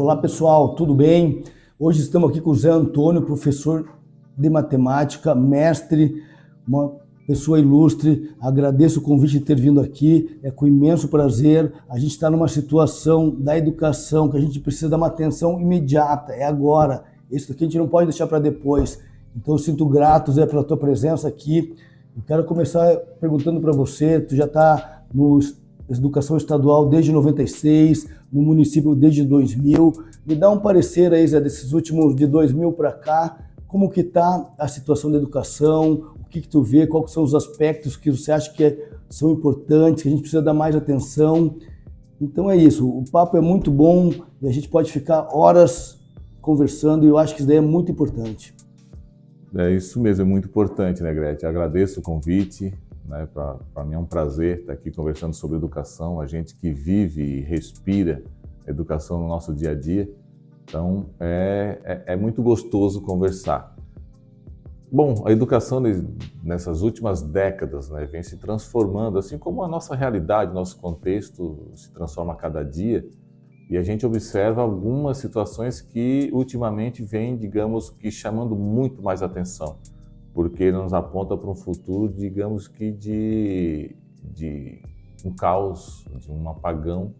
Olá pessoal, tudo bem? Hoje estamos aqui com o Zé Antônio, professor de matemática, mestre, uma pessoa ilustre. Agradeço o convite de ter vindo aqui, é com imenso prazer. A gente está numa situação da educação que a gente precisa dar uma atenção imediata, é agora. Isso aqui a gente não pode deixar para depois. Então eu sinto grato, Zé, pela tua presença aqui. Eu quero começar perguntando para você, tu já está no Educação Estadual desde 96, no município desde 2000. Me dá um parecer aí, Zé, desses últimos de 2000 para cá, como que está a situação da educação, o que tu vê, quais são os aspectos que você acha que são importantes, que a gente precisa dar mais atenção. Então é isso, o papo é muito bom e a gente pode ficar horas conversando e eu acho que isso daí é muito importante. É isso mesmo, é muito importante, né, Gretchen? Agradeço o convite. Para mim é um prazer estar aqui conversando sobre educação, a gente que vive e respira educação no nosso dia a dia, então é muito gostoso conversar. Bom, a educação nessas últimas décadas, né, vem se transformando, assim como a nossa realidade, nosso contexto se transforma a cada dia, e a gente observa algumas situações que ultimamente vêm, digamos que chamando muito mais atenção, porque nos aponta para um futuro, digamos que de um caos, de um apagão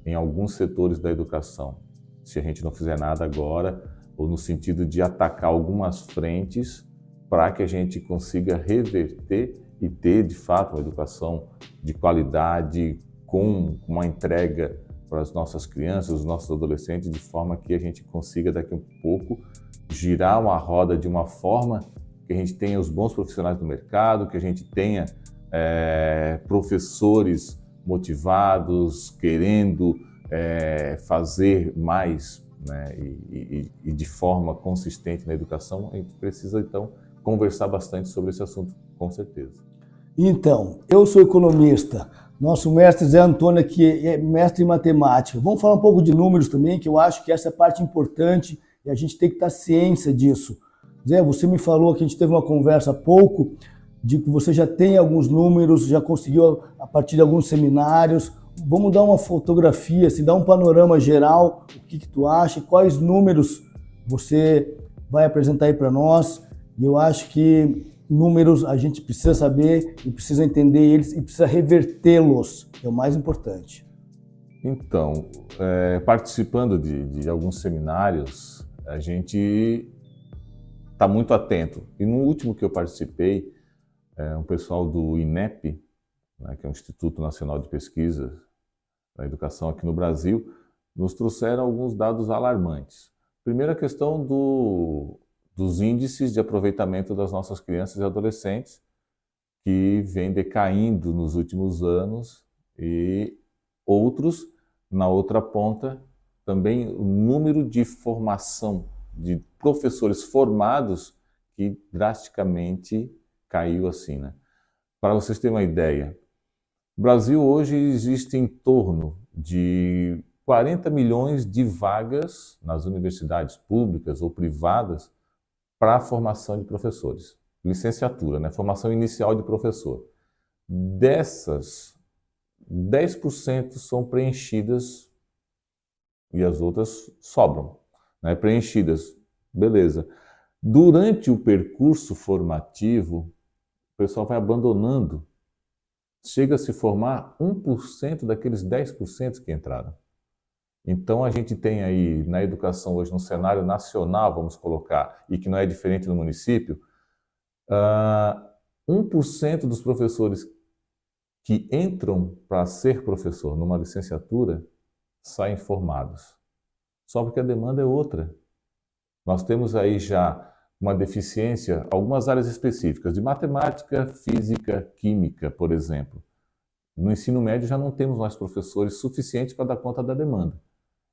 em alguns setores da educação. Se a gente não fizer nada agora, ou no sentido de atacar algumas frentes para que a gente consiga reverter e ter, de fato, uma educação de qualidade, com uma entrega para as nossas crianças, os nossos adolescentes, de forma que a gente consiga, daqui a um pouco, girar uma roda de uma forma que a gente tenha os bons profissionais do mercado, que a gente tenha professores motivados, querendo fazer mais, né, e de forma consistente na educação. A gente precisa, então, conversar bastante sobre esse assunto, com certeza. Então, eu sou economista, nosso mestre Zé Antônio aqui é mestre em matemática. Vamos falar um pouco de números também, que eu acho que essa é a parte importante e a gente tem que ter ciência disso. Zé, você me falou que a gente teve uma conversa há pouco, de que você já tem alguns números, já conseguiu a partir de alguns seminários. Vamos dar uma fotografia, se dar um panorama geral, o que tu acha, quais números você vai apresentar aí para nós. E eu acho que números a gente precisa saber e precisa entender eles e precisa revertê-los, que é o mais importante. Então, participando de alguns seminários, a gente está muito atento. E no último que eu participei, um pessoal do INEP, né, que é o Instituto Nacional de Pesquisa da Educação aqui no Brasil, nos trouxeram alguns dados alarmantes. Primeiro, a questão dos índices de aproveitamento das nossas crianças e adolescentes, que vem decaindo nos últimos anos, e outros, na outra ponta, também o número de formação de professores formados que drasticamente caiu assim, né? Para vocês terem uma ideia, no Brasil hoje existe em torno de 40 milhões de vagas nas universidades públicas ou privadas para a formação de professores. Licenciatura, né? Formação inicial de professor. Dessas, 10% são preenchidas e as outras sobram, né? Preenchidas, beleza. Durante o percurso formativo, o pessoal vai abandonando. Chega a se formar 1% daqueles 10% que entraram. Então a gente tem aí na educação hoje, no cenário nacional, vamos colocar, e que não é diferente no município, 1% dos professores que entram para ser professor numa licenciatura saem formados. Só porque a demanda é outra. Nós temos aí já uma deficiência, algumas áreas específicas, de matemática, física, química, por exemplo. No ensino médio já não temos mais professores suficientes para dar conta da demanda.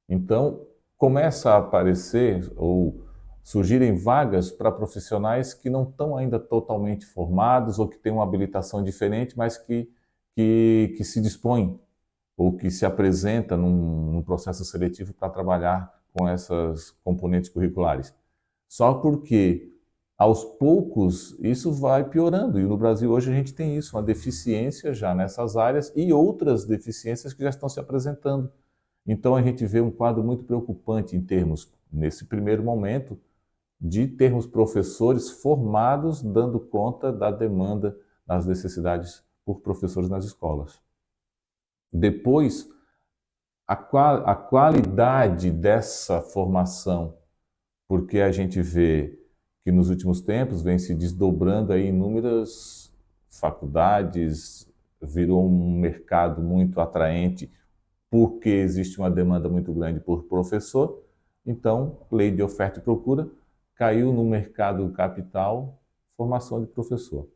Então, começa a aparecer ou surgirem vagas para profissionais que não estão ainda totalmente formados ou que têm uma habilitação diferente, mas que se dispõem ou que se apresenta num processo seletivo para trabalhar com essas componentes curriculares. Só porque, aos poucos, isso vai piorando. E no Brasil hoje a gente tem isso, uma deficiência já nessas áreas e outras deficiências que já estão se apresentando. Então a gente vê um quadro muito preocupante em termos, nesse primeiro momento, de termos professores formados dando conta da demanda, das necessidades por professores nas escolas. Depois, a qualidade dessa formação, porque a gente vê que nos últimos tempos vem se desdobrando aí inúmeras faculdades, virou um mercado muito atraente porque existe uma demanda muito grande por professor. Então, lei de oferta e procura, caiu no mercado capital formação de professor.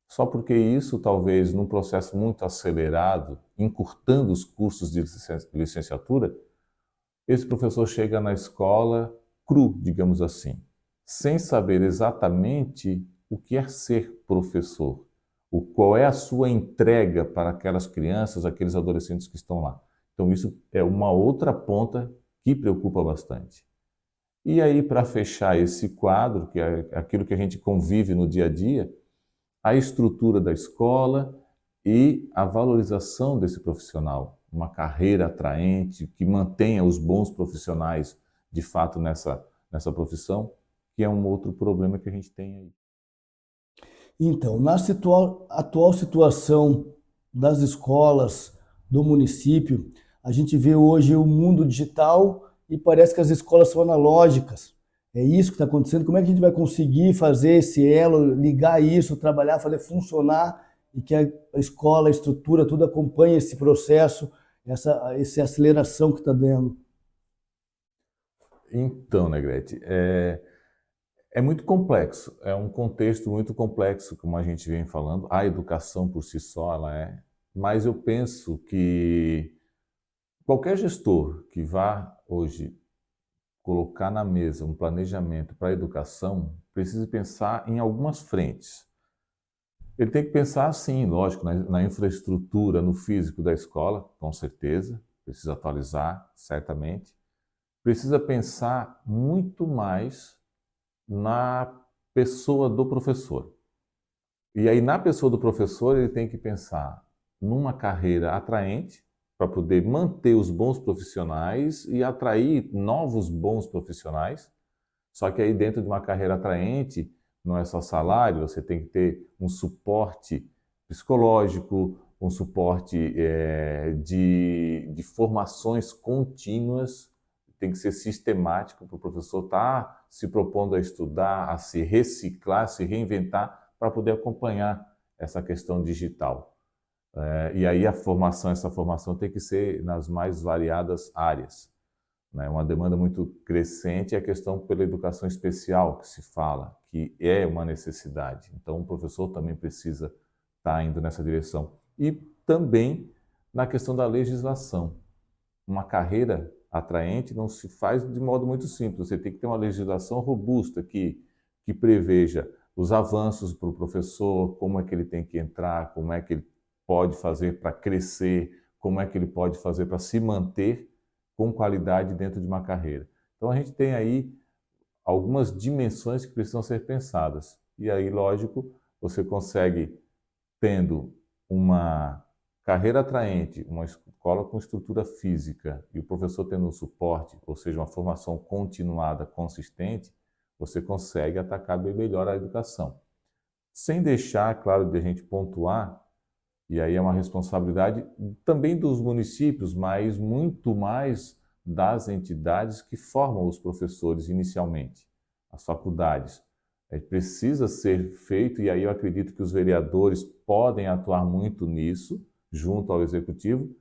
Só porque isso, talvez, num processo muito acelerado, encurtando os cursos de licenciatura, esse professor chega na escola cru, digamos assim, sem saber exatamente o que é ser professor, qual é a sua entrega para aquelas crianças, aqueles adolescentes que estão lá. Então, isso é uma outra ponta que preocupa bastante. E aí, para fechar esse quadro, que é aquilo que a gente convive no dia a dia, a estrutura da escola e a valorização desse profissional, uma carreira atraente que mantenha os bons profissionais de fato nessa profissão, que é um outro problema que a gente tem aí. Então, na atual situação das escolas do município, a gente vê hoje o mundo digital e parece que as escolas são analógicas. É isso que está acontecendo. Como é que a gente vai conseguir fazer esse elo, ligar isso, trabalhar, fazer funcionar e que a escola, a estrutura, tudo acompanhe esse processo, essa aceleração que está dando? Então, Negrete, é muito complexo, é um contexto muito complexo, como a gente vem falando. A educação por si só, ela é. Mas eu penso que qualquer gestor que vá hoje colocar na mesa um planejamento para a educação precisa pensar em algumas frentes. Ele tem que pensar, sim, lógico, na infraestrutura, no físico da escola, com certeza, precisa atualizar, certamente. Precisa pensar muito mais na pessoa do professor. E aí, na pessoa do professor, ele tem que pensar numa carreira atraente para poder manter os bons profissionais e atrair novos bons profissionais. Só que aí, dentro de uma carreira atraente, não é só salário, você tem que ter um suporte psicológico, um suporte de formações contínuas, tem que ser sistemático para o professor estar se propondo a estudar, a se reciclar, a se reinventar para poder acompanhar essa questão digital. E aí essa formação tem que ser nas mais variadas áreas. Uma demanda muito crescente é a questão pela educação especial que se fala, que é uma necessidade. Então, o professor também precisa estar indo nessa direção. E também na questão da legislação. Uma carreira atraente não se faz de modo muito simples. Você tem que ter uma legislação robusta que preveja os avanços para o professor, como é que ele tem que entrar, como é que ele pode fazer para crescer, como é que ele pode fazer para se manter com qualidade dentro de uma carreira. Então a gente tem aí algumas dimensões que precisam ser pensadas. E aí, lógico, você consegue, tendo uma carreira atraente, uma escola com estrutura física e o professor tendo um suporte, ou seja, uma formação continuada, consistente, você consegue atacar bem melhor a educação. Sem deixar, claro, de a gente pontuar, e aí é uma responsabilidade também dos municípios, mas muito mais das entidades que formam os professores inicialmente, as faculdades. Precisa ser feito, e aí eu acredito que os vereadores podem atuar muito nisso, junto ao executivo,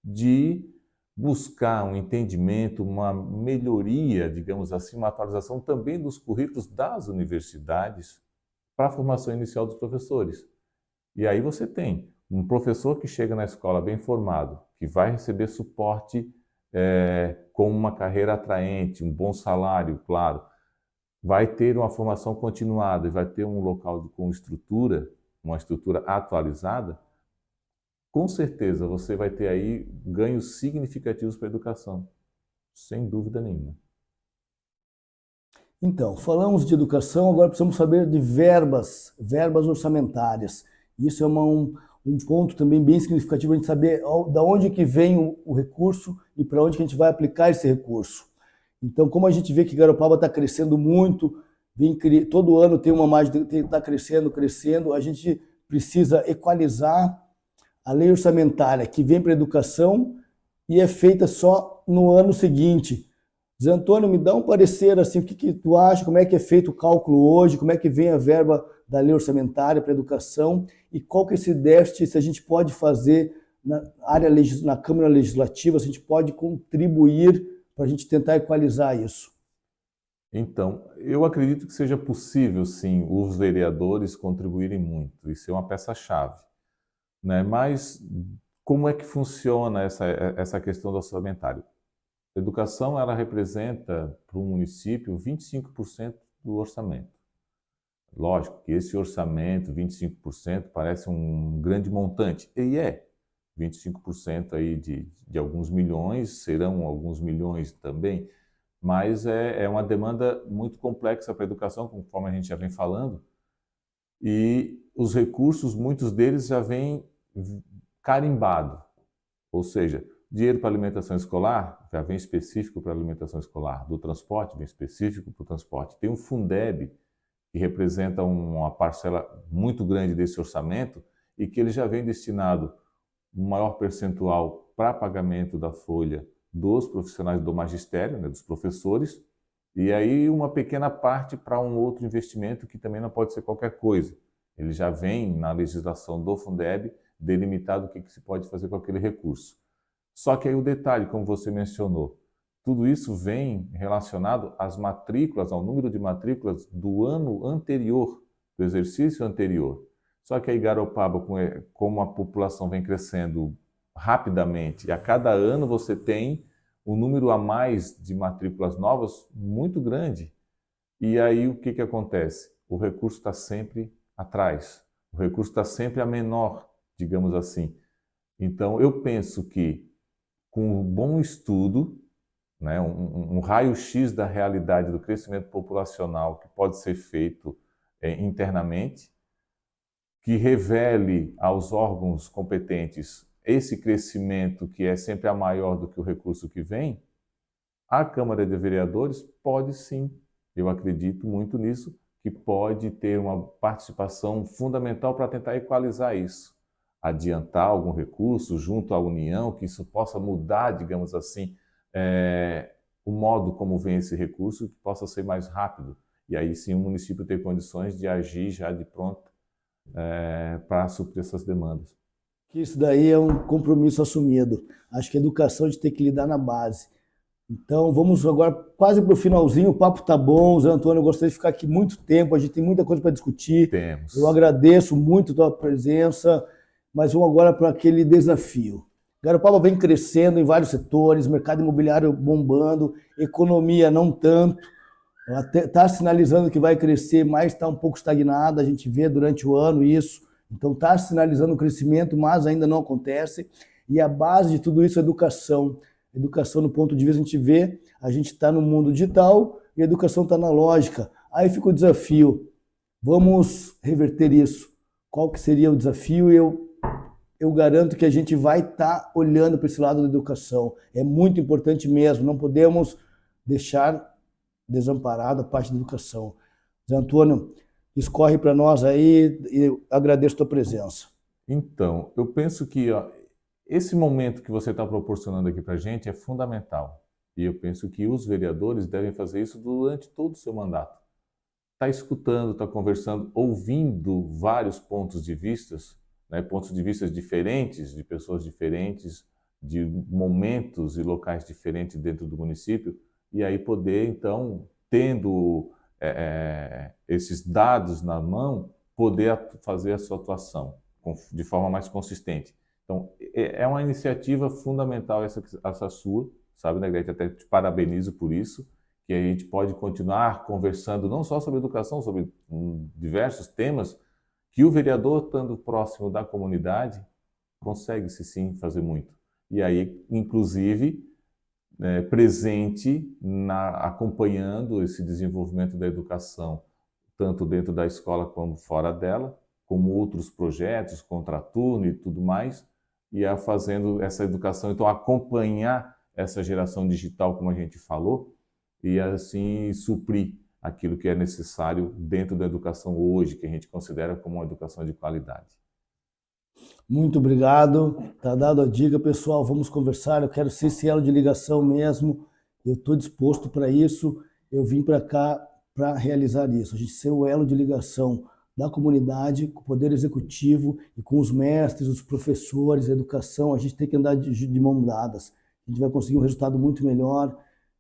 de buscar um entendimento, uma melhoria, digamos assim, uma atualização também dos currículos das universidades para a formação inicial dos professores. E aí você tem um professor que chega na escola bem formado, que vai receber suporte com uma carreira atraente, um bom salário, claro, vai ter uma formação continuada e vai ter um local com estrutura, uma estrutura atualizada, com certeza você vai ter aí ganhos significativos para a educação, sem dúvida nenhuma. Então, falamos de educação, agora precisamos saber de verbas orçamentárias. Isso é um um ponto também bem significativo a gente saber da onde que vem o recurso e para onde que a gente vai aplicar esse recurso. Então, como a gente vê que Garopaba está crescendo muito, todo ano tem uma margem, está crescendo, a gente precisa equalizar a lei orçamentária que vem para a educação e é feita só no ano seguinte. Zé Antônio, me dá um parecer assim, o que tu acha, como é que é feito o cálculo hoje, como é que vem a verba da lei orçamentária para a educação e qual que é esse déficit, se a gente pode fazer na Câmara Legislativa, se a gente pode contribuir para a gente tentar equalizar isso. Então, eu acredito que seja possível, sim, os vereadores contribuírem muito, isso é uma peça-chave, né? Mas como é que funciona essa questão do orçamentário? A educação, ela representa para o município 25% do orçamento. Lógico que esse orçamento, 25%, parece um grande montante, e é. 25% aí de alguns milhões, serão alguns milhões também, mas é uma demanda muito complexa para a educação, conforme a gente já vem falando, e os recursos, muitos deles já vêm carimbado, ou seja, dinheiro para alimentação escolar já vem específico para alimentação escolar, do transporte vem específico para o transporte. Tem um Fundeb, que representa uma parcela muito grande desse orçamento e que ele já vem destinado um maior percentual para pagamento da folha dos profissionais do magistério, né, dos professores, e aí uma pequena parte para um outro investimento que também não pode ser qualquer coisa. Ele já vem na legislação do Fundeb delimitado o que se pode fazer com aquele recurso. Só que aí o detalhe, como você mencionou, tudo isso vem relacionado às matrículas, ao número de matrículas do ano anterior, do exercício anterior. Só que aí Garopaba, como a população vem crescendo rapidamente, e a cada ano você tem um número a mais de matrículas novas muito grande. E aí o que acontece? O recurso está sempre atrás, o recurso está sempre a menor, digamos assim. Então eu penso que com um bom estudo, né, um raio-x da realidade do crescimento populacional que pode ser feito internamente, que revele aos órgãos competentes esse crescimento que é sempre a maior do que o recurso que vem, a Câmara de Vereadores pode sim, eu acredito muito nisso, que pode ter uma participação fundamental para tentar equalizar isso, adiantar algum recurso junto à União, que isso possa mudar, digamos assim, o modo como vem esse recurso, que possa ser mais rápido. E aí sim o município ter condições de agir já de pronto para suprir essas demandas. Que isso daí é um compromisso assumido. Acho que a educação a gente tem que lidar na base. Então vamos agora quase para o finalzinho, o papo tá bom, Zé Antônio, eu gostaria de ficar aqui muito tempo, a gente tem muita coisa para discutir. Temos. Eu agradeço muito a tua presença, mas vamos agora para aquele desafio. Garopaba vem crescendo em vários setores, mercado imobiliário bombando, economia não tanto, ela está sinalizando que vai crescer, mas está um pouco estagnada, a gente vê durante o ano isso, então está sinalizando um crescimento, mas ainda não acontece, e a base de tudo isso é a educação. Educação, no ponto de vista, a gente está no mundo digital e a educação está na lógica. Aí fica o desafio, vamos reverter isso. Qual que seria o desafio? Eu garanto que a gente vai estar olhando para esse lado da educação. É muito importante mesmo, não podemos deixar desamparado a parte da educação. Zé Antônio, escorre para nós aí e agradeço a tua presença. Então, eu penso que esse momento que você está proporcionando aqui para a gente é fundamental. E eu penso que os vereadores devem fazer isso durante todo o seu mandato. Está escutando, está conversando, ouvindo vários pontos de vista, né, pontos de vista diferentes, de pessoas diferentes, de momentos e locais diferentes dentro do município, e aí poder, então, tendo esses dados na mão, poder fazer a sua atuação de forma mais consistente. Então, é uma iniciativa fundamental essa sua, sabe, né, Grete? Até te parabenizo por isso, que a gente pode continuar conversando não só sobre educação, sobre diversos temas, que o vereador, estando próximo da comunidade, consegue-se sim fazer muito. E aí, inclusive, presente, acompanhando esse desenvolvimento da educação, tanto dentro da escola como fora dela, como outros projetos, contraturno e tudo mais, e a fazendo essa educação, então acompanhar essa geração digital, como a gente falou, e assim suprir aquilo que é necessário dentro da educação hoje, que a gente considera como uma educação de qualidade. Muito obrigado. Tá dado a dica, pessoal. Vamos conversar. Eu quero ser esse elo de ligação mesmo. Eu estou disposto para isso. Eu vim para cá para realizar isso. A gente ser o elo de ligação da comunidade, com o poder executivo e com os mestres, os professores, a educação. A gente tem que andar de mão dadas. A gente vai conseguir um resultado muito melhor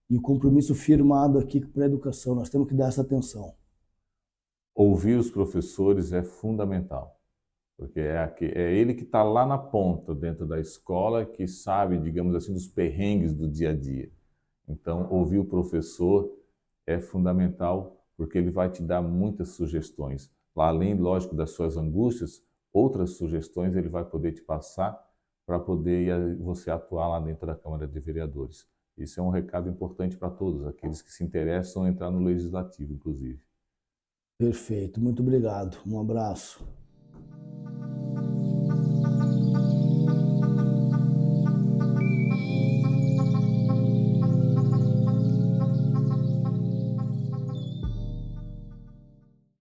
e o compromisso firmado aqui para a educação. Nós temos que dar essa atenção. Ouvir os professores é fundamental, porque é ele que está lá na ponta, dentro da escola, que sabe, digamos assim, dos perrengues do dia a dia. Então, ouvir o professor é fundamental, porque ele vai te dar muitas sugestões. Lá, além, lógico, das suas angústias, outras sugestões ele vai poder te passar para poder você atuar lá dentro da Câmara de Vereadores. Isso é um recado importante para todos, aqueles que se interessam em entrar no Legislativo, inclusive. Perfeito. Muito obrigado. Um abraço.